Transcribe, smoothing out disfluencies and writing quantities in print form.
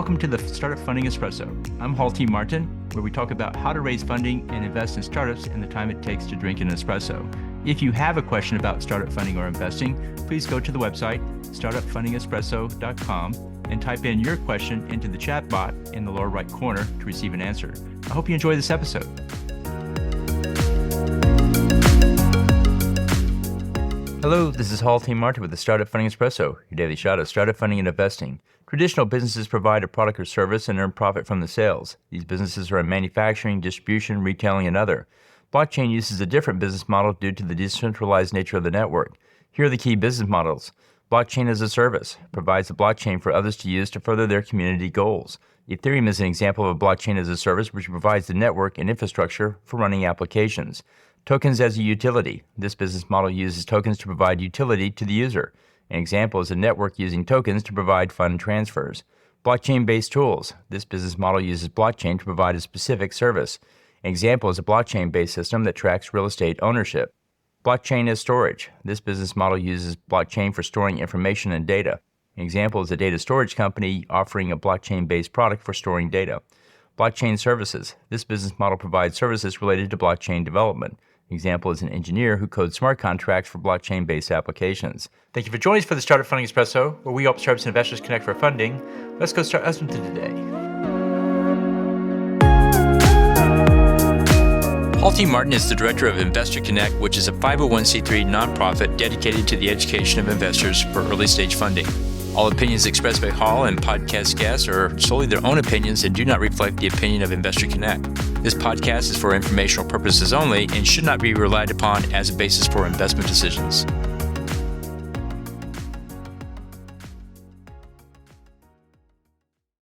Welcome to the Startup Funding Espresso. I'm Hall T. Martin, where we talk about how to raise funding and invest in startups and the time it takes to drink an espresso. If you have a question about startup funding or investing, please go to the website, startupfundingespresso.com, and type in your question into the chat bot in the lower right corner to receive an answer. I hope you enjoy this episode. Hello, this is Hall T. Martin with the Startup Funding Espresso, your daily shot of startup funding and investing. Traditional businesses provide a product or service and earn profit from the sales. These businesses are in manufacturing, distribution, retailing, and other. Blockchain uses a different business model due to the decentralized nature of the network. Here are the key business models. Blockchain as a service provides a blockchain for others to use to further their community goals. Ethereum is an example of a blockchain as a service which provides the network and infrastructure for running applications. Tokens as a utility. This business model uses tokens to provide utility to the user. An example is a network using tokens to provide fund transfers. Blockchain-based tools. This business model uses blockchain to provide a specific service. An example is a blockchain-based system that tracks real estate ownership. Blockchain as storage. This business model uses blockchain for storing information and data. An example is a data storage company offering a blockchain-based product for storing data. Blockchain services. This business model provides services related to blockchain development. An example is an engineer who codes smart contracts for blockchain-based applications. Thank you for joining us for the Startup Funding Espresso, where we help startups and investors connect for funding. Let's go start us into today. Hall T. Martin is the director of Investor Connect, which is a 501c3 nonprofit dedicated to the education of investors for early-stage funding. All opinions expressed by Hall and podcast guests are solely their own opinions and do not reflect the opinion of Investor Connect. This podcast is for informational purposes only and should not be relied upon as a basis for investment decisions.